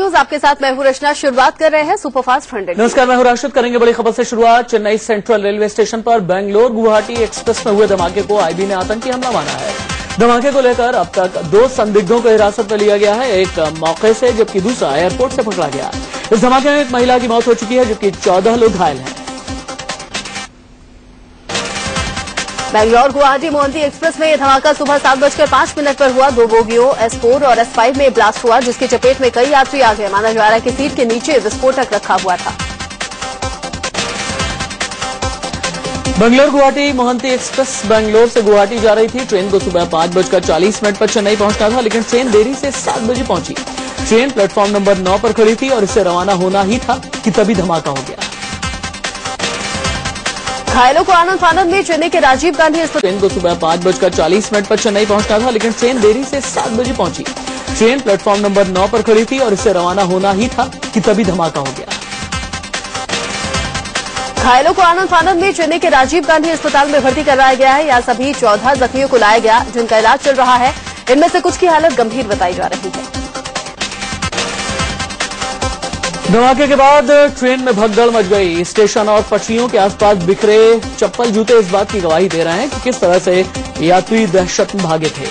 News आपके साथ मैं हूं रचना। शुरुआत कर रहे हैं सुपरफास्ट 100। नमस्कार, मैं हूं राशिद। करेंगे बड़ी खबर से शुरुआत। चेन्नई सेंट्रल रेलवे स्टेशन पर बेंगलोर गुवाहाटी एक्सप्रेस में हुए धमाके को आईबी ने आतंकी हमला माना है। धमाके को लेकर अब तक 2 संदिग्धों को हिरासत में लिया गया है, एक मौके से जबकि दूसरा एयरपोर्ट से पकड़ा गया। इस धमाके में एक महिला की मौत हो चुकी है जबकि 14 लोग घायल हैं। बेंगलोर गुवाहाटी मोहंती एक्सप्रेस में यह धमाका सुबह 7:05 पर हुआ। 2 बोगियों S4 और S5 में ब्लास्ट हुआ जिसकी चपेट में कई यात्री आ गए। माना जा रहा है कि सीट के नीचे विस्फोटक रखा हुआ था। बेंगलोर गुवाहाटी मोहंती एक्सप्रेस बेंगलोर से गुवाहाटी जा रही थी। ट्रेन को सुबह 5:40 पर चेन्नई पहुंचना था, लेकिन ट्रेन देरी से 7 बजे पहुंची। ट्रेन प्लेटफॉर्म नंबर 9 पर खड़ी थी और इससे रवाना होना ही था कि तभी धमाका हो गया। घायलों को आनंद फानंद में चेन्नई के राजीव गांधी अस्पताल। ट्रेन को सुबह 5:40 पर चेन्नई पहुंचना था, लेकिन ट्रेन देरी से 7 बजे पहुंची। ट्रेन प्लेटफॉर्म नंबर 9 पर खड़ी थी और इससे रवाना होना ही था कि तभी धमाका हो गया। घायलों को आनंद फानंद में चेन्नई के राजीव गांधी अस्पताल में भर्ती कराया गया है। यहाँ सभी 14 जख्मियों को लाया गया जिनका इलाज चल रहा है। इनमें से कुछ की हालत गंभीर बताई जा रही है। धमाके के बाद ट्रेन में भगदड़ मच गई। स्टेशन और पटरियों के आसपास बिखरे चप्पल जूते इस बात की गवाही दे रहे हैं कि किस तरह से यात्री दहशत में भागे थे।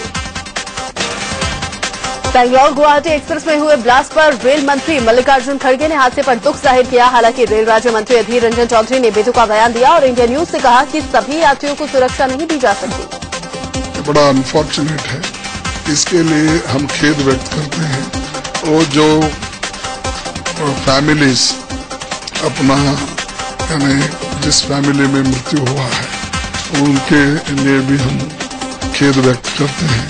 बेंगलोर गुवाहाटी एक्सप्रेस में हुए ब्लास्ट पर रेल मंत्री मल्लिकार्जुन खड़गे ने हादसे पर दुख जाहिर किया। हालांकि रेल राज्य मंत्री अधीर रंजन चौधरी ने बेतुका बयान दिया और इंडिया न्यूज से कहा कि सभी यात्रियों को सुरक्षा नहीं दी जा सकती। बड़ा अनफॉर्चुनेट है, इसके लिए हम खेद व्यक्त करते हैं। और जो फैमिलीज अपना यानी जिस फैमिली में मृत्यु हुआ है उनके लिए भी हम खेद व्यक्त करते हैं।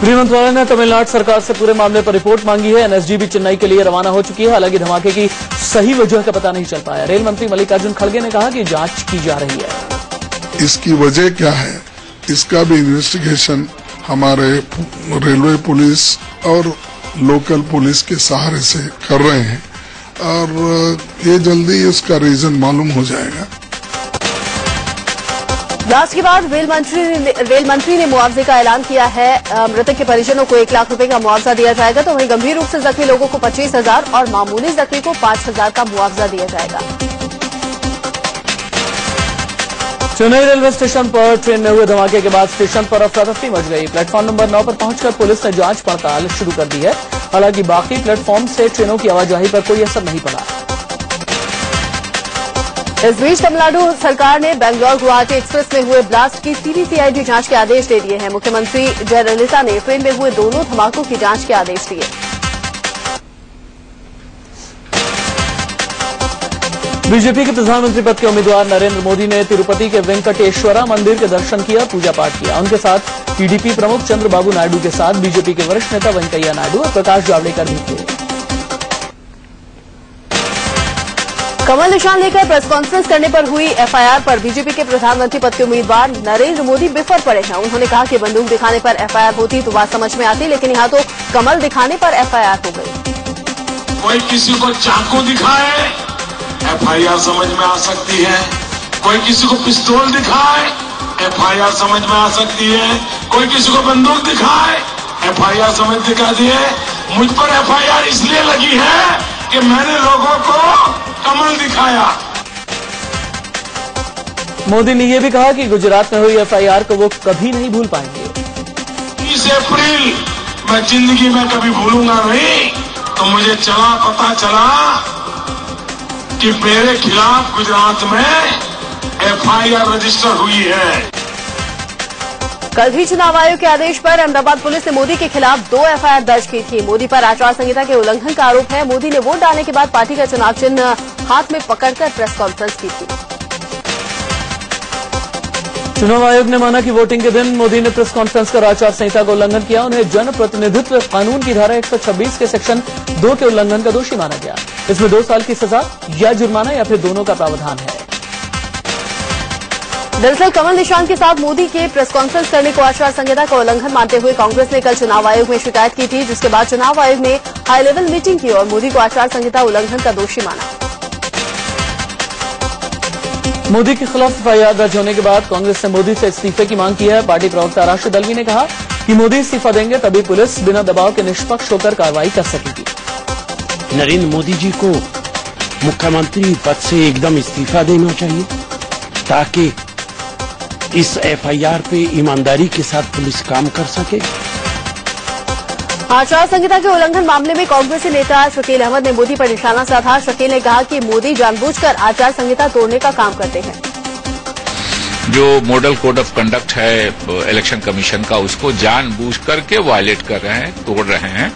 गृह मंत्रालय ने तमिलनाडु सरकार से पूरे मामले पर रिपोर्ट मांगी है। एनएसजी भी चेन्नई के लिए रवाना हो चुकी है। हालांकि धमाके की सही वजह का पता नहीं चल पाया। रेल मंत्री मल्लिकार्जुन खड़गे ने कहा कि जांच की जा रही है। इसकी वजह क्या है, इसका भी इन्वेस्टिगेशन हमारे रेलवे पुलिस और लोकल पुलिस के सहारे से कर रहे हैं और ये जल्दी उसका रीजन मालूम हो जाएगा। ब्लास्ट के बाद रेल मंत्री ने मुआवजे का ऐलान किया है। मृतक के परिजनों को 1 लाख रुपए का मुआवजा दिया जाएगा, तो वहीं गंभीर रूप से जख्मी लोगों को 25,000 और मामूली जख्मी को 5,000 का मुआवजा दिया जाएगा। चेन्नई रेलवे स्टेशन पर ट्रेन में हुए धमाके के बाद स्टेशन पर अफरा-तफरी मच गई। प्लेटफॉर्म नंबर 9 पर पहुंचकर पुलिस ने जांच पड़ताल शुरू कर दी है। हालांकि बाकी प्लेटफॉर्म से ट्रेनों की आवाजाही पर कोई असर नहीं पड़ा। इस बीच तमिलनाडु सरकार ने बेंगलोर गुवाहाटी एक्सप्रेस में हुए ब्लास्ट की सीबीसीआईडी जांच के आदेश दे दिए हैं। मुख्यमंत्री जयललिता ने ट्रेन में हुए दोनों धमाकों की जांच के आदेश दिए। बीजेपी के प्रधानमंत्री पद के उम्मीदवार नरेंद्र मोदी ने तिरुपति के वेंकटेश्वरा मंदिर के दर्शन किया, पूजा पाठ किया। उनके साथ टीडीपी प्रमुख चंद्रबाबू नायडू के साथ बीजेपी के वरिष्ठ नेता वेंकैया नायडू और प्रकाश जावड़ेकर भी थे। कमल निशान लेकर प्रेस कॉन्फ्रेंस करने पर हुई एफआईआर पर बीजेपी के प्रधानमंत्री पद के उम्मीदवार नरेंद्र मोदी बिफर पड़े हैं। उन्होंने कहा कि बंदूक दिखाने पर एफआईआर होती तो बात समझ में आती, लेकिन यहाँ तो कमल दिखाने पर एफआईआर हो गई। कोई किसी को चाकू दिखाए एफआईआर समझ में आ सकती है, कोई किसी को पिस्तौल दिखाए एफआईआर समझ में आ सकती है, कोई किसी को बंदूक दिखाए एफआईआर समझ दिखा दिए। मुझ पर एफआईआर इसलिए लगी है कि मैंने लोगों को कमल दिखाया। मोदी ने यह भी कहा कि गुजरात में हुई एफआईआर को वो कभी नहीं भूल पाएंगे। 30 अप्रैल मैं जिंदगी में कभी भूलूंगा नहीं। तो मुझे पता चला कि मेरे खिलाफ गुजरात में एफआईआर रजिस्टर हुई है। कल भी चुनाव आयोग के आदेश पर अहमदाबाद पुलिस ने मोदी के खिलाफ 2 एफआईआर दर्ज की थी। मोदी पर आचार संहिता के उल्लंघन का आरोप है। मोदी ने वोट डालने के बाद पार्टी का चुनाव चिन्ह हाथ में पकड़कर प्रेस कॉन्फ्रेंस की थी। चुनाव आयोग ने माना कि वोटिंग के दिन मोदी ने प्रेस कॉन्फ्रेंस कर आचार संहिता का उल्लंघन किया। उन्हें जन प्रतिनिधित्व कानून की धारा 126 के सेक्शन 2 के उल्लंघन का दोषी माना गया। इसमें 2 साल की सजा या जुर्माना या फिर दोनों का प्रावधान है। दरअसल कमल निशान के साथ मोदी के प्रेस कॉन्फ्रेंस करने को आचार संहिता का उल्लंघन मानते हुए कांग्रेस ने कल चुनाव आयोग में शिकायत की थी, जिसके बाद चुनाव आयोग ने हाई लेवल मीटिंग की और मोदी को आचार संहिता उल्लंघन का दोषी माना। मोदी के खिलाफ एफआईआर दर्ज होने के बाद कांग्रेस ने मोदी से इस्तीफे की मांग की है। पार्टी प्रवक्ता राशिद अल्वी ने कहा कि मोदी इस्तीफा देंगे तभी पुलिस बिना दबाव के निष्पक्ष होकर कार्रवाई कर सकेगी। नरेंद्र मोदी जी को मुख्यमंत्री पद से एकदम इस्तीफा देना चाहिए ताकि इस एफआईआर पे ईमानदारी के साथ पुलिस काम कर सके। आचार संहिता के उल्लंघन मामले में कांग्रेसी नेता शकील अहमद ने मोदी पर निशाना साधा। शकील ने कहा कि मोदी जानबूझकर आचार संहिता तोड़ने का काम करते हैं। जो मॉडल कोड ऑफ कंडक्ट है इलेक्शन कमीशन का, उसको जानबूझ करके वायलेट कर रहे हैं, तोड़ रहे हैं।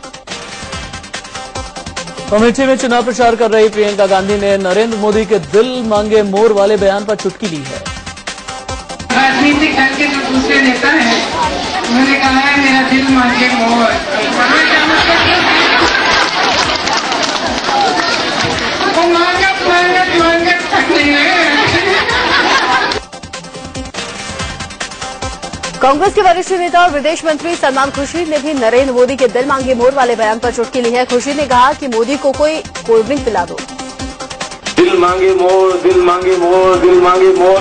अमेठी में चुनाव प्रचार कर रही प्रियंका गांधी ने नरेंद्र मोदी के दिल मांगे मोर वाले बयान पर चुटकी ली है। राजनीतिक दल के जो दूसरे नेता हैं, उन्होंने कहा है मेरा दिल मांगे मोर। वो मांगत मांगत मांगत थक नहीं है। कांग्रेस के वरिष्ठ नेता और विदेश मंत्री सलमान खुर्शीद ने भी नरेंद्र मोदी के दिल मांगे मोर वाले बयान पर चुटकी ली है। खुर्शीद ने कहा कि मोदी को कोई कोल्ड ड्रिंक पिला दो। दिल मांगे मोर, दिल मांगे मोर, दिल मांगे मोर।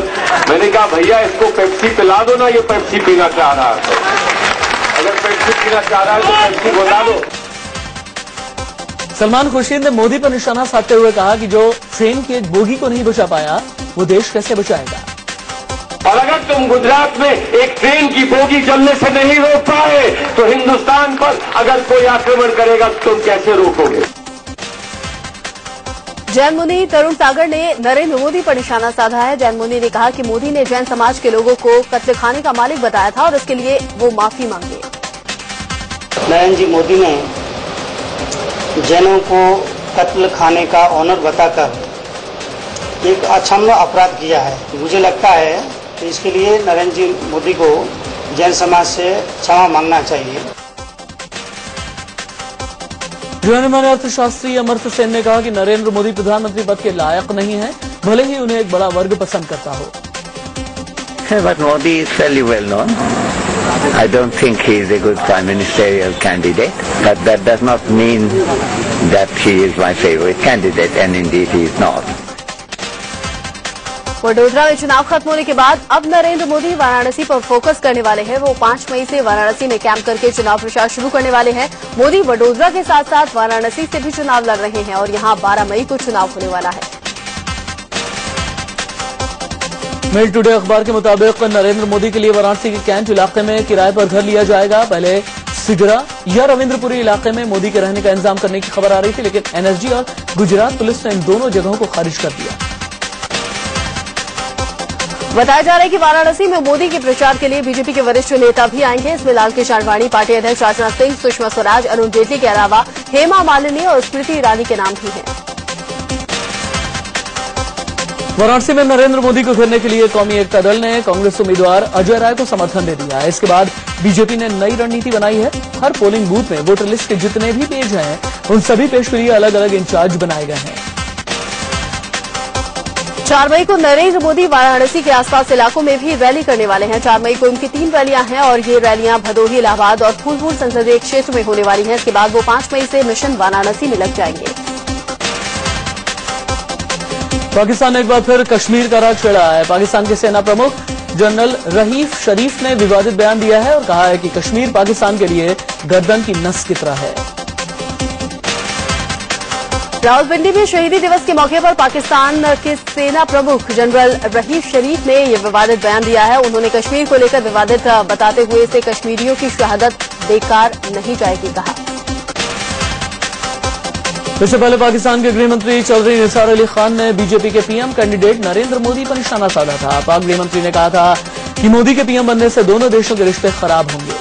मैंने कहा भैया इसको पेप्सी पिला दो ना, ये पेप्सी पीना चाह रहा है। अगर पेप्सी पीना चाह रहा है तो पेप्सी बता दो। सलमान खुर्शीद ने मोदी पर निशाना साधते हुए कहा कि जो ट्रेन की एक बोगी को नहीं बचा पाया वो देश कैसे बचाएगा। और अगर तुम गुजरात में एक ट्रेन की बोगी चलने से नहीं रोक पाए तो हिंदुस्तान पर अगर कोई आक्रमण करेगा तो तुम कैसे रोकोगे। जैन मुनि तरुण सागर ने नरेंद्र मोदी पर निशाना साधा है। जैन मुनि ने कहा कि मोदी ने जैन समाज के लोगों को कत्ल खाने का मालिक बताया था और इसके लिए वो माफी मांगे। नरेंद्र जी मोदी ने जैनों को कत्ल खाने का ऑनर बताकर एक अक्षम्य अपराध किया है। मुझे लगता है कि इसके लिए नरेंद्र जी मोदी को जैन समाज से क्षमा मांगना चाहिए। जाने माने अर्थशास्त्री अमर्त्य सेन ने कहा कि नरेंद्र मोदी प्रधानमंत्री पद के लायक नहीं है, भले ही उन्हें एक बड़ा वर्ग पसंद करता हो। But Modi is fairly well known. I don't think he is a good prime ministerial candidate, but that does not mean that he is my favorite candidate, and indeed he is not. Vadodara में चुनाव खत्म होने के बाद अब नरेंद्र मोदी वाराणसी पर focus करने वाले हैं। वो 5 मई से वाराणसी में कैंप करके चुनाव प्रचार शुरू करने वाले हैं। मोदी वडोदरा के साथ साथ वाराणसी से भी चुनाव लड़ रहे हैं और यहां 12 मई को चुनाव होने वाला है। मेल टुडे अखबार के मुताबिक नरेंद्र मोदी के लिए वाराणसी के कैंट इलाके में किराए पर घर लिया जाएगा। पहले सिगरा या रविंद्रपुरी इलाके में मोदी के रहने का इंतजाम करने की खबर आ रही थी, लेकिन एनएसजी और गुजरात पुलिस ने इन दोनों जगहों को खारिज कर दिया। बताया जा रहा है कि वाराणसी में मोदी के प्रचार के लिए बीजेपी के वरिष्ठ नेता भी आएंगे। इसमें लाल कृष्ण आडवाणी, पार्टी अध्यक्ष राजनाथ सिंह, सुषमा स्वराज, अरुण जेटली के अलावा हेमा मालिनी और स्मृति ईरानी के नाम भी हैं। वाराणसी में नरेंद्र मोदी को घेरने के लिए कौमी एकता दल ने कांग्रेस उम्मीदवार अजय राय को समर्थन दे दिया है। इसके बाद बीजेपी ने नई रणनीति बनाई है। हर पोलिंग बूथ में वोटर लिस्ट के जितने भी पेज हैं उन सभी पेज के लिए अलग अलग इंचार्ज बनाए गए हैं। 4 मई को नरेंद्र मोदी वाराणसी के आसपास इलाकों में भी रैली करने वाले हैं। 4 मई को उनकी 3 रैलियां हैं और ये रैलियां भदोही, इलाहाबाद और फूलपुर संसदीय क्षेत्र में होने वाली हैं। इसके बाद वो 5 मई से मिशन वाराणसी में लग जाएंगे। पाकिस्तान ने एक बार फिर कश्मीर का राग छेड़ा है। पाकिस्तान के सेना प्रमुख जनरल रहीफ शरीफ ने विवादित बयान दिया है और कहा है कि कश्मीर पाकिस्तान के लिए गर्दन की नस की तरह है। रावलपिंडी में शहीदी दिवस के मौके पर पाकिस्तान के सेना प्रमुख जनरल रहीफ शरीफ ने यह विवादित बयान दिया है। उन्होंने कश्मीर को लेकर विवादित बताते हुए इसे कश्मीरियों की शहादत बेकार नहीं जाएगी कहा। इससे पहले पाकिस्तान के गृहमंत्री चौधरी निसार अली खान ने बीजेपी के पीएम कैंडिडेट नरेंद्र मोदी पर निशाना साधा था। पाक गृहमंत्री ने कहा था कि मोदी के पीएम बनने से दोनों देशों के रिश्ते खराब होंगे।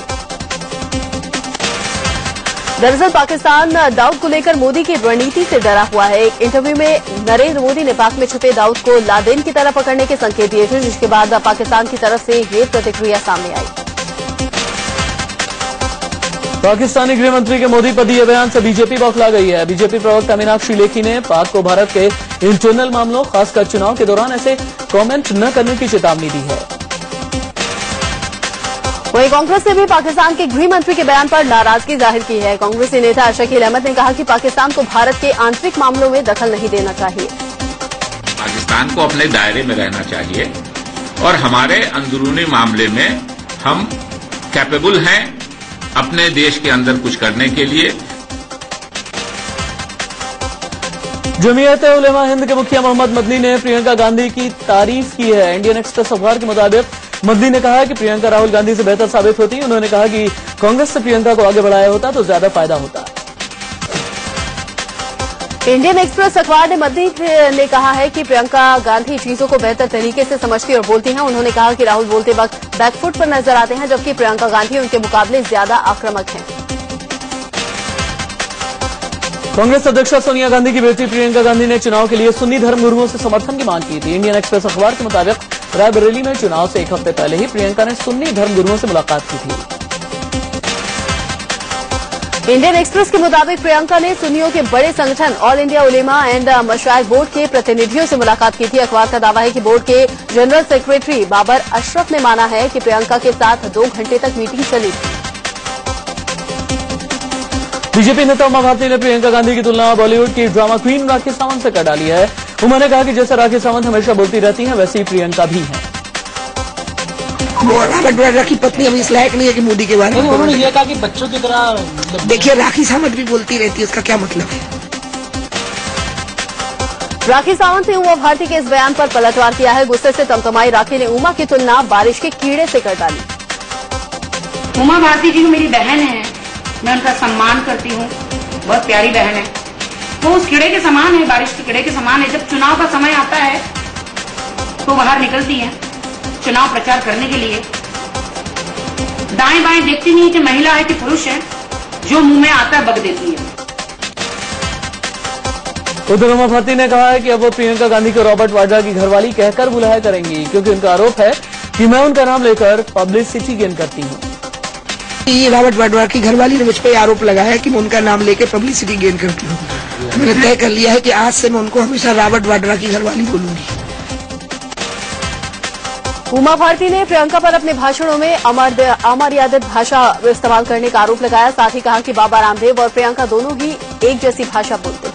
दरअसल पाकिस्तान दाऊद को लेकर मोदी की रणनीति से डरा हुआ है। एक इंटरव्यू में नरेंद्र मोदी ने पाक में छुपे दाऊद को लादेन की तरह पकड़ने के संकेत दिए थे, जिसके बाद पाकिस्तान की तरफ से ये प्रतिक्रिया सामने आई। पाकिस्तानी गृहमंत्री के मोदी पर दिए बयान से बीजेपी बौखला गई है। बीजेपी प्रवक्ता मीनाक्षी लेखी ने पाक को भारत के इंटरनल मामलों, खासकर चुनाव के दौरान ऐसे कमेंट न करने की चेतावनी दी है। वहीं कांग्रेस ने भी पाकिस्तान के गृह मंत्री के बयान पर नाराजगी जाहिर की है। कांग्रेसी नेता शकील अहमद ने कहा कि पाकिस्तान को भारत के आंतरिक मामलों में दखल नहीं देना चाहिए। पाकिस्तान को अपने दायरे में रहना चाहिए और हमारे अंदरूनी मामले में हम कैपेबल हैं अपने देश के अंदर कुछ करने के लिए। जमीयत उलेमा हिंद के मुखिया मोहम्मद मदनी ने प्रियंका गांधी की तारीफ की है। इंडियन एक्सप्रेस अखबार के मुताबिक मदनी ने कहा कि प्रियंका राहुल गांधी से बेहतर साबित होती। उन्होंने कहा कि कांग्रेस से प्रियंका को आगे बढ़ाया होता तो ज्यादा फायदा होता। इंडियन एक्सप्रेस अखबार ने मदनी ने कहा है कि प्रियंका गांधी चीजों को बेहतर तरीके से समझती और बोलती हैं। उन्होंने कहा कि राहुल बोलते वक्त बैकफुट पर नजर आते हैं, जबकि प्रियंका गांधी उनके मुकाबले ज्यादा आक्रामक हैं। कांग्रेस अध्यक्ष सोनिया गांधी की बेटी प्रियंका गांधी ने चुनाव के लिए सुन्नी धर्मगुरुओं से समर्थन की मांग की थी। इंडियन एक्सप्रेस अखबार के मुताबिक रायबरेली में चुनाव से एक हफ्ते पहले ही प्रियंका ने सुन्नी धर्मगुरुओं से मुलाकात की थी। इंडियन एक्सप्रेस के मुताबिक प्रियंका ने सुन्नियों के बड़े संगठन all India Ulema and Mashaikh board के प्रतिनिधियों से मुलाकात की थी। अखबार का दावा है कि बोर्ड के जनरल सेक्रेटरी बाबर अशरफ ने माना है कि प्रियंका के साथ 2 घंटे तक मीटिंग चली थी। बीजेपी नेता उमा भारती ने प्रियंका गांधी की तुलना बॉलीवुड की ड्रामा क्वीन राखी सावंत से कर डाली है। उमा ने कहा कि जैसे राखी सावंत हमेशा बोलती रहती हैं, वैसे ही प्रियंका भी हैं। रॉबर्ट वाड्रा की पत्नी अभी इस लायक नहीं है कि मोदी के बारे में। उन्होंने ये कहा कि बच्चों की तरह देखिए राखी सावंत भी बोलती रहती है, इसका क्या मतलब है? राखी सावंत ने उमा भारती के इस बयान पर पलटवार किया है। गुस्से से तमतमाई राखी ने उमा की तुलना बारिश के कीड़े से कर डाली। उमा भारती जी मेरी बहन है, मैं उनका सम्मान करती हूँ, बहुत प्यारी बहन है। वो उस कीड़े के समान है, बारिश के कीड़े के समान है। जब चुनाव का समय आता है तो बाहर निकलती है चुनाव प्रचार करने के लिए। दाएं बाएं देखती नहीं कि महिला है कि पुरुष है, जो मुंह में आता है बक देती है। उधर उमा भारती ने कहा है कि अब वो प्रियंका गांधी को रॉबर्ट वाड्रा की घरवाली कहकर बुलाया करेंगी, क्योंकि उनका आरोप है कि मैं उनका नाम लेकर पब्लिसिटी गेन करती हूँ। ये रॉबर्ट वाड्रा की घरवाली ने मुझ पर आरोप लगाया है कि मैं उनका नाम लेकर पब्लिसिटी गेन करती हूँ। मैंने तय कर लिया है कि आज से मैं उनको हमेशा रॉबर्ट वाड्रा की घरवाली बोलूंगी। उमा भारती ने प्रियंका पर अपने भाषणों में अमर्यादित भाषा इस्तेमाल करने का आरोप लगाया। साथ ही कहा कि बाबा रामदेव और प्रियंका दोनों ही एक जैसी भाषा बोलते हैं।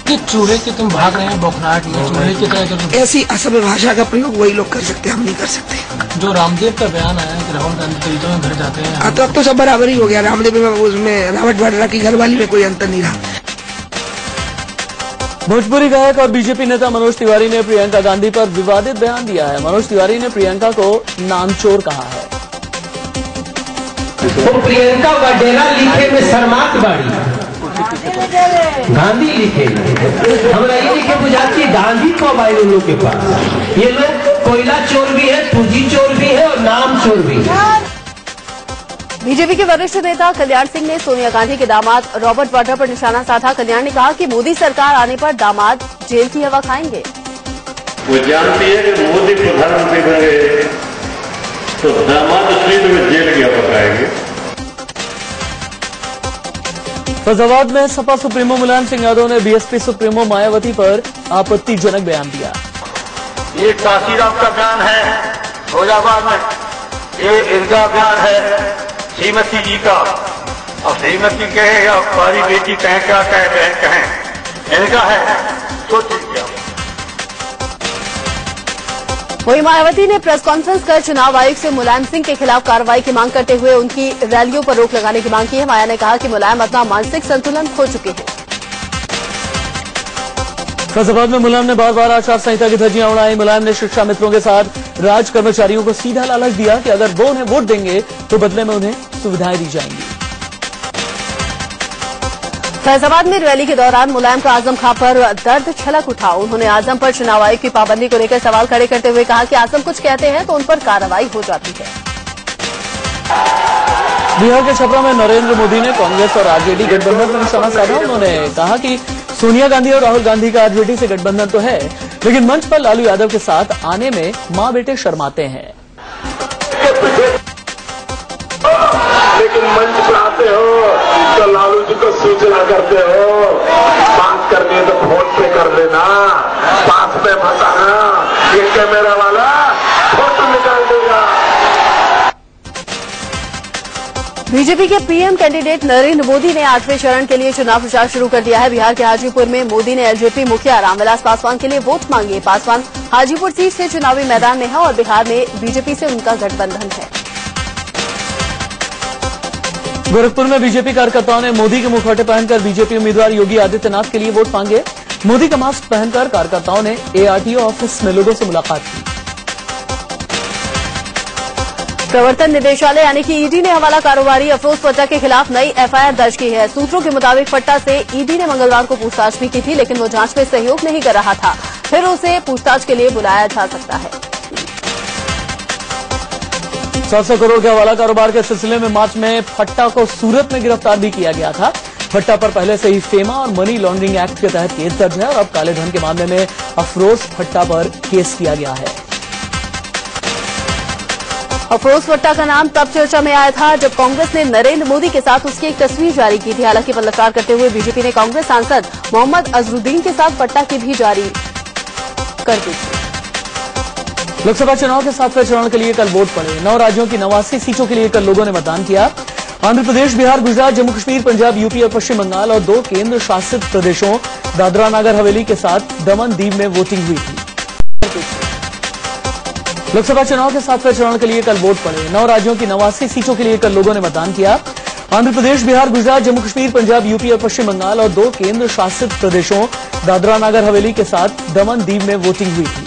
कि चूहे के तुम भाग रहे हैं बौखलाहट में, चूहे की तरह ऐसी असभ्य भाषा का प्रयोग वही लोग कर सकते हैं, हम नहीं कर सकते। जो रामदेव का बयान आया कि राहुल गांधी दलितों में घर जाते हैं, तो अब तो सब बराबर ही हो गया। रामदेव में उसमें रॉबर्ट वाड्रा की घरवाली में कोई अंतर नहीं रहा। भोजपुरी गायक और बीजेपी नेता मनोज तिवारी ने प्रियंका गांधी पर विवादित बयान दिया है। मनोज तिवारी ने प्रियंका को नामचोर कहा है। तो प्रियंका वडेरा लिखे में शर्मात बाड़ी, गांधी लिखे हमरा ये लिखे बुझाती गांधी कब आए उन लोग के पास। ये लोग कोयला चोर भी है, पूंजी चोर भी है और नाम चोर भी है। बीजेपी के वरिष्ठ नेता कल्याण सिंह ने सोनिया गांधी के दामाद रॉबर्ट वाड्रा पर निशाना साधा। कल्याण ने कहा कि मोदी सरकार आने पर दामाद जेल की हवा खाएंगे। वो जानती है कि मोदी प्रधानमंत्री बने तो दामाद सीट में जेल की हवा खाएंगे। फैजाबाद में सपा सुप्रीमो मुलायम सिंह यादव ने बीएसपी सुप्रीमो मायावती पर आपत्तिजनक बयान दिया। ये काशीराम का बयान है फैजाबाद में, ये इनका बयान है श्रीमती जी का। और श्रीमती कहे या हमारी बेटी कहे, क्या कहे, बहन कहे, इनका है सोच क्या। वहीं मायावती ने प्रेस कॉन्फ्रेंस कर चुनाव आयोग से मुलायम सिंह के खिलाफ कार्रवाई की मांग करते हुए उनकी रैलियों पर रोक लगाने की मांग की है। माया ने कहा कि मुलायम अपना मानसिक संतुलन खो चुके हैं। फैजाबाद में मुलायम ने बार बार आचार संहिता की धज्जियां उड़ाई। मुलायम ने शिक्षा मित्रों के साथ राज कर्मचारियों को सीधा लालच दिया कि अगर वो उन्हें वोट देंगे तो बदले में उन्हें सुविधाएं दी जाएंगी। फैजाबाद में रैली के दौरान मुलायम का आजम खां पर दर्द छलक उठा। उन्होंने आजम पर चुनाव आयोग की पाबंदी को लेकर सवाल खड़े करते हुए कहा कि आजम कुछ कहते हैं तो उन पर कार्रवाई हो जाती है। बिहार के छपरा में नरेंद्र मोदी ने कांग्रेस और आरजेडी गठबंधन पर निशाना साधा। उन्होंने कहा कि सोनिया गांधी और राहुल गांधी का आरजेडी से गठबंधन तो है, लेकिन मंच पर लालू यादव के साथ आने में मां बेटे शर्माते हैं। लेकिन मंच पर आते हो तो लालू जी को सूचना करते हो, बात करनी है तो फोन पे कर लेना, पास पे मत आना, ये कैमरा वाला फोटो निकाल देगा। बीजेपी के पीएम कैंडिडेट नरेंद्र मोदी ने 8वें चरण के लिए चुनाव प्रचार शुरू कर दिया है। बिहार के हाजीपुर में मोदी ने एलजेपी मुखिया रामविलास पासवान के लिए वोट मांगे। पासवान हाजीपुर सीट से चुनावी मैदान में है और बिहार में बीजेपी से उनका गठबंधन है। गोरखपुर में बीजेपी कार्यकर्ताओं ने मोदी के मुखौटे पहनकर बीजेपी उम्मीदवार योगी आदित्यनाथ के लिए वोट मांगे। मोदी का मास्क पहनकर कार्यकर्ताओं ने एआरटीओ ऑफिस में लोगों से मुलाकात की। प्रवर्तन निदेशालय यानी कि ईडी ने हवाला कारोबारी अफरोज फट्टा के खिलाफ नई एफआईआर दर्ज की है। सूत्रों के मुताबिक फट्टा से ईडी ने मंगलवार को पूछताछ भी की थी, लेकिन वो जांच में सहयोग नहीं कर रहा था। फिर उसे पूछताछ के लिए बुलाया जा सकता है। 700 करोड़ के हवाला कारोबार के सिलसिले में मार्च में फट्टा को सूरत में गिरफ्तार भी किया गया था। फट्टा पर पहले से ही फेमा और मनी लॉन्ड्रिंग एक्ट के तहत केस दर्ज है और अब काले धन के मामले में अफरोज फट्टा पर केस किया गया है। अफरोज फट्टा का नाम तब चर्चा में आया था जब कांग्रेस ने नरेंद्र मोदी के साथ उसकी एक तस्वीर जारी की थी। हालांकि पलटवार करते हुए बीजेपी ने कांग्रेस सांसद मोहम्मद अजरुद्दीन के साथ फट्टा की भी जारी कर दी। लोकसभा चुनाव के 7वें चरण के लिए कल वोट पड़े। 9 राज्यों की 89 सीटों के लिए कल लोगों ने मतदान किया। आंध्र प्रदेश, बिहार, गुजरात, जम्मू कश्मीर, पंजाब, यूपी और पश्चिम बंगाल और 2 केंद्र शासित प्रदेशों दादरा नगर हवेली के साथ दमन दीव में वोटिंग हुई थी। लोकसभा चुनाव के 7वें चरण के लिए कल वोट पड़े। 9 राज्यों की 89 सीटों के लिए कल लोगों ने मतदान किया। आंध्र प्रदेश, बिहार, गुजरात, जम्मू कश्मीर, पंजाब, यूपी और पश्चिम बंगाल और 2 केंद्र शासित प्रदेशों दादरा नगर हवेली के साथ दमन दीव में वोटिंग हुई थी।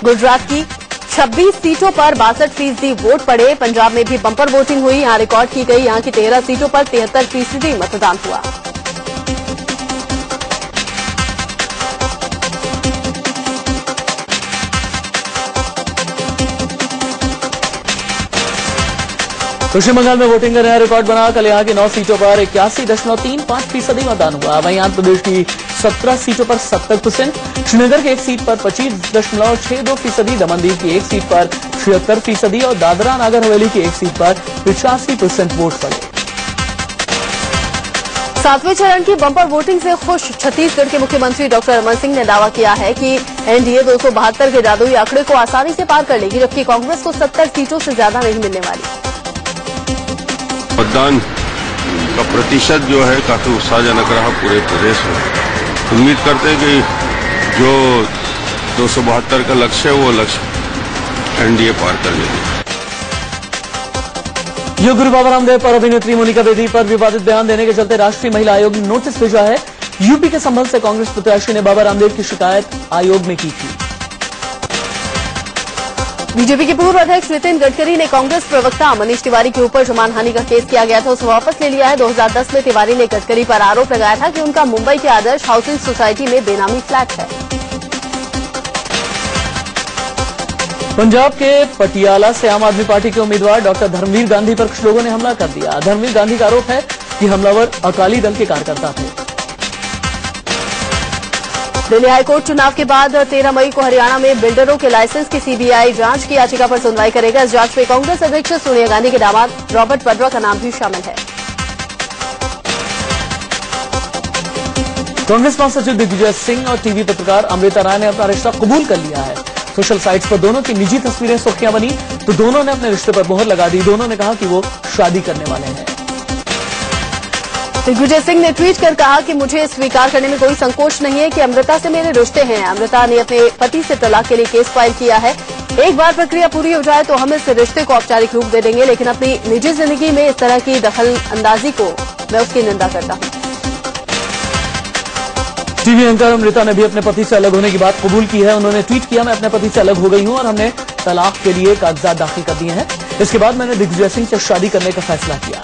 गुजरात की 26 सीटों पर 62% वोट पड़े। पंजाब में भी बंपर वोटिंग हुई। यहां रिकॉर्ड की गई। यहां की 13 सीटों पर 73% मतदान हुआ। पश्चिम बंगाल में वोटिंग का नया रिकॉर्ड बना। कल यहां की 9 सीटों पर 81.35% मतदान हुआ। वहीं आंध्र प्रदेश की 17 सीटों पर 70%, श्रीनगर की 1 सीट पर 25.62%, दमनदीव की 1 सीट पर 76% और दादरा नगर हवेली की 1 सीट पर 85% वोट पड़े। 7वें चरण की बंपर वोटिंग से खुश छत्तीसगढ़ के मुख्यमंत्री डॉक्टर रमन सिंह ने दावा किया है कि एनडीए 272 के जादुई आंकड़े को आसानी से पार कर लेगी, जबकि कांग्रेस को 70 सीटों से ज्यादा नहीं मिलने वाली। मतदान का प्रतिशत जो है काफी उत्साहजनक रहा पूरे प्रदेश में। उम्मीद करते हैं कि जो 272 का लक्ष्य है वो लक्ष्य एनडीए पार कर लेगी। योग गुरु बाबा रामदेव पर अभिनेत्री मोनिका बेदी पर विवादित बयान देने के चलते राष्ट्रीय महिला आयोग ने नोटिस भेजा है। यूपी के संबंध से कांग्रेस प्रत्याशी ने बाबा रामदेव की शिकायत आयोग में की थी। बीजेपी के पूर्व अध्यक्ष नितिन गडकरी ने कांग्रेस प्रवक्ता मनीष तिवारी के ऊपर जो मानहानि का केस किया गया था उसे वापस ले लिया है। 2010 में तिवारी ने गडकरी पर आरोप लगाया था कि उनका मुंबई के आदर्श हाउसिंग सोसाइटी में बेनामी फ्लैट है। पंजाब के पटियाला से आम आदमी पार्टी के उम्मीदवार डॉक्टर धर्मवीर गांधी पर कुछ लोगों ने हमला कर दिया। धर्मवीर गांधी का आरोप है कि हमलावर अकाली दल के कार्यकर्ता थे। दिल्ली हाईकोर्ट चुनाव के बाद 13 मई को हरियाणा में बिल्डरों के लाइसेंस की सीबीआई जांच की याचिका पर सुनवाई करेगा। इस जांच में कांग्रेस अध्यक्ष सोनिया गांधी के दामाद रॉबर्ट वड्रा का नाम भी शामिल है। कांग्रेस महासचिव दिग्विजय सिंह और टीवी पत्रकार अमृता राय ने अपना रिश्ता कबूल कर लिया है। सोशल साइट्स पर दोनों की निजी तस्वीरें सुर्खियां बनी तो दोनों ने अपने रिश्ते पर मोहर लगा दी। दोनों ने कहा कि वो शादी करने वाले हैं। दिग्विजय सिंह ने ट्वीट कर कहा कि मुझे स्वीकार करने में कोई संकोच नहीं है कि अमृता से मेरे रिश्ते हैं। अमृता ने अपने पति से तलाक के लिए केस फाइल किया है। एक बार प्रक्रिया पूरी हो जाए तो हम इस रिश्ते को औपचारिक रूप दे देंगे, लेकिन अपनी निजी जिंदगी में इस तरह की दखल अंदाजी को मैं उसकी निंदा करता हूं। टीवी एंकर अमृता ने भी अपने पति से अलग होने की बात कबूल की है। उन्होंने ट्वीट किया, मैं अपने पति से अलग हो गई हूं और हमने तलाक के लिए कागजात दाखिल कर दिए हैं। इसके बाद मैंने दिग्विजय सिंह से शादी करने का फैसला किया।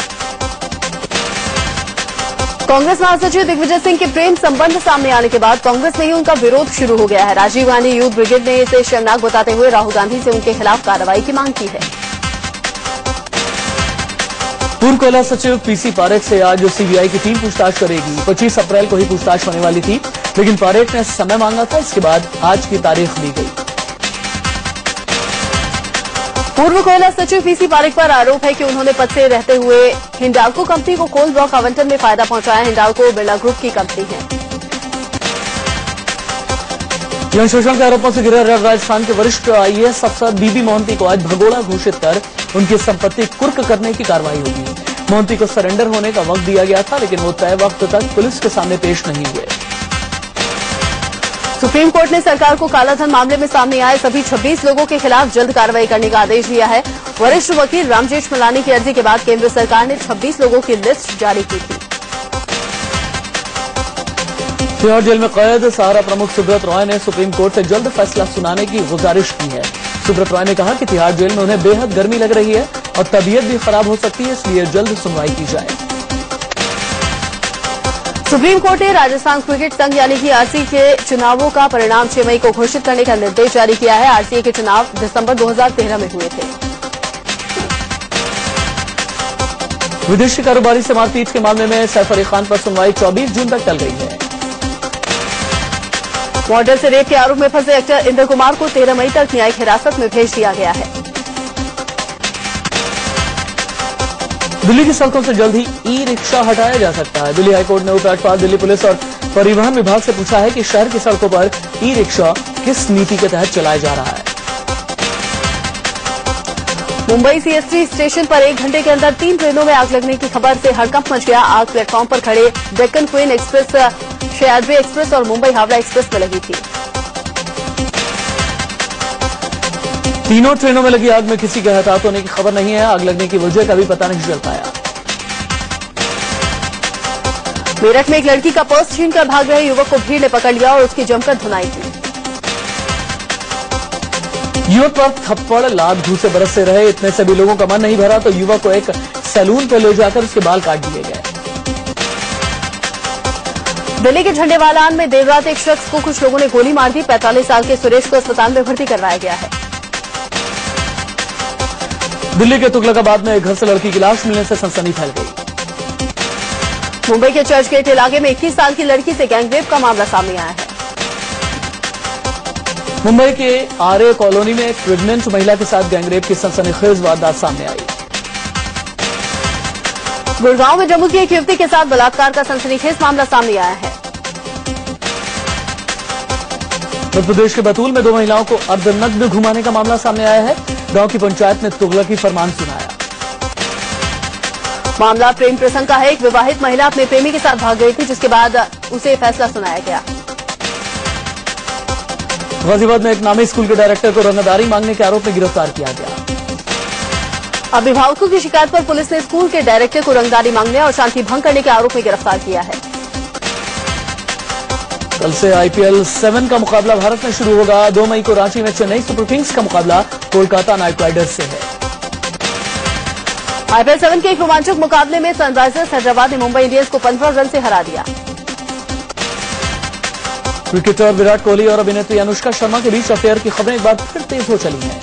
कांग्रेस महासचिव दिग्विजय सिंह के प्रेम संबंध सामने आने के बाद कांग्रेस में ही उनका विरोध शुरू हो गया है। राजीव गांधी यूथ ब्रिगेड ने इसे शर्मनाक बताते हुए राहुल गांधी से उनके खिलाफ कार्रवाई की मांग की है। पूर्व कोयला सचिव पीसी पारेख से आज सीबीआई की टीम पूछताछ करेगी। 25 अप्रैल को ही पूछताछ होने वाली थी, लेकिन पारेख ने समय मांगा था। इसके बाद आज की तारीख दी गई। पूर्व कोयला सचिव पीसी पारेख पर आरोप है कि उन्होंने पद से रहते हुए हिंडाल्को कंपनी को कोल ब्लॉक आवंटन में फायदा पहुंचाया। हिंडाल्को बिरला ग्रुप की कंपनी है। यौन शोषण के आरोपों से घिरे राजस्थान के वरिष्ठ आईएएस अफसर बीबी मोहंती को आज भगोड़ा घोषित कर उनकी संपत्ति कुर्क करने की कार्रवाई होगी। मोहंती को सरेंडर होने का वक्त दिया गया था, लेकिन वो तय वक्त तक पुलिस के सामने पेश नहीं हुए। सुप्रीम कोर्ट ने सरकार को कालाधन मामले में सामने आए सभी 26 लोगों के खिलाफ जल्द कार्रवाई करने का आदेश दिया है। वरिष्ठ वकील राम जेठमलानी की अर्जी के बाद केंद्र सरकार ने 26 लोगों की लिस्ट जारी की थी। तिहाड़ जेल में कैद सहारा प्रमुख सुब्रत रॉय ने सुप्रीम कोर्ट से जल्द फैसला सुनाने की गुजारिश की है। सुब्रत रॉय ने कहा कि तिहाड़ जेल में उन्हें बेहद गर्मी लग रही है और तबीयत भी खराब हो सकती है, इसलिए जल्द सुनवाई की जाए। सुप्रीम कोर्ट ने राजस्थान क्रिकेट संघ यानी कि आरसीए के चुनावों का परिणाम 6 मई को घोषित करने का निर्देश जारी किया है। आरसीए के चुनाव दिसंबर 2013 में हुए थे। विदेशी कारोबारी से मारपीट के मामले में सैफ अली खान पर सुनवाई 24 जून तक टल गई है। मॉडल से रेप के आरोप में फंसे एक्टर इंद्र कुमार को 13 मई तक न्यायिक हिरासत में भेज दिया गया है। दिल्ली की सड़कों से जल्द ही ई रिक्शा हटाया जा सकता है। दिल्ली हाईकोर्ट ने उपराज्यपाल, दिल्ली पुलिस और परिवहन विभाग से पूछा है कि शहर की सड़कों पर ई रिक्शा किस नीति के तहत चलाया जा रहा है। मुंबई सीएसटी स्टेशन पर 1 घंटे के अंदर 3 ट्रेनों में आग लगने की खबर से हड़कंप मच गया। आग प्लेटफॉर्म पर खड़े Deccan queen express, Sahyadri express और मुंबई हावड़ा एक्सप्रेस में लगी थी। तीनों ट्रेनों में लगी आग में किसी के हताहत होने की खबर नहीं है। आग लगने की वजह का भी पता नहीं चल पाया। मेरठ में एक लड़की का पर्स छीनकर भाग रहे युवक को भीड़ ने पकड़ लिया और उसकी जमकर धुनाई की। युवक पर थप्पड़, लात, घूंसे बरसते रहे। इतने से भी लोगों का मन नहीं भरा तो युवक को एक सैलून पर ले जाकर उसके बाल काट दिए गए। दिल्ली के झंडेवालान में देर रात एक शख्स को कुछ लोगों ने गोली मार दी। 45 साल के सुरेश को अस्पताल में भर्ती करवाया गया है। दिल्ली के तुगलकाबाद में एक घर से लड़की की लाश मिलने से सनसनी फैल गई। मुंबई के चर्च गेट इलाके में 21 साल की लड़की से गैंगरेप का मामला सामने आया है। मुंबई के आर्य कॉलोनी में एक प्रेग्नेंट महिला के साथ गैंगरेप की सनसनीखेज वारदात सामने आई। गुड़गांव में जम्मू की एक युवती के साथ बलात्कार का सनसनीखेज मामला सामने आया है। मध्य प्रदेश के बैतूल में 2 महिलाओं को अर्धनग्न घुमाने का मामला सामने आया है। गांव की पंचायत ने तुगलकी फरमान सुनाया। मामला प्रेम प्रसंग का है। एक विवाहित महिला अपने प्रेमी के साथ भाग गई थी, जिसके बाद उसे फैसला सुनाया गया। गाजियाबाद में एक नामी स्कूल के डायरेक्टर को रंगदारी मांगने के आरोप में गिरफ्तार किया गया। अभिभावकों की शिकायत पर पुलिस ने स्कूल के डायरेक्टर को रंगदारी मांगने और शांति भंग करने के आरोप में गिरफ्तार किया है। कल से आईपीएल 7 का मुकाबला भारत में शुरू होगा। 2 मई को रांची में चेन्नई सुपर किंग्स का मुकाबला कोलकाता नाइट राइडर्स से है। आईपीएल 7 के एक रोमांचक मुकाबले में सनराइजर्स हैदराबाद ने मुंबई इंडियंस को 15 रन से हरा दिया। क्रिकेटर विराट कोहली और अभिनेत्री अनुष्का शर्मा के बीच अफेयर की खबरें एक बार फिर तेज हो चली हैं।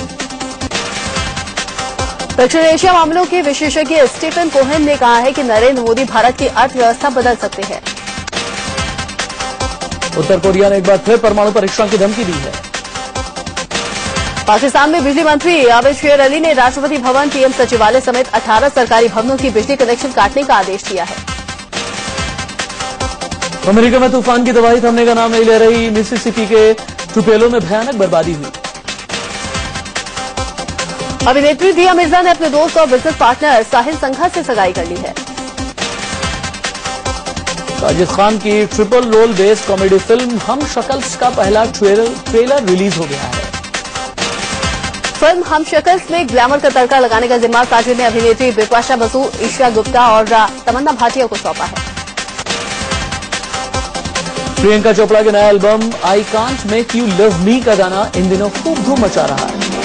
दक्षिण एशिया मामलों के विशेषज्ञ स्टीफन कोहेन ने कहा है कि नरेंद्र मोदी भारत की अर्थव्यवस्था बदल सकते हैं। उत्तर कोरिया ने एक बार फिर परमाणु परीक्षण की धमकी दी है। पाकिस्तान में बिजली मंत्री आबिद शेर अली ने राष्ट्रपति भवन, पीएम सचिवालय समेत 18 सरकारी भवनों की बिजली कनेक्शन काटने का आदेश दिया है। अमेरिका में तूफान की तबाही थमने का नाम नहीं ले रही। मिसिसिपी के टुपेलो में भयानक बर्बादी हुई। अभिनेत्री दिया मिर्जा ने अपने दोस्त और बिजनेस पार्टनर साहिल संघा से सगाई कर ली है। साजिद खान की triple role based comedy film Humshakals का पहला ट्रेलर रिलीज हो गया है। फिल्म हम शक्ल्स में ग्लैमर का तड़का लगाने का जिम्मा साजिद ने अभिनेत्री बिपाशा बसु, ईशा गुप्ता और तमन्ना भाटिया को सौंपा है। प्रियंका चोपड़ा के नया album I can't make you love me का गाना इन दिनों खूब धूम मचा रहा है।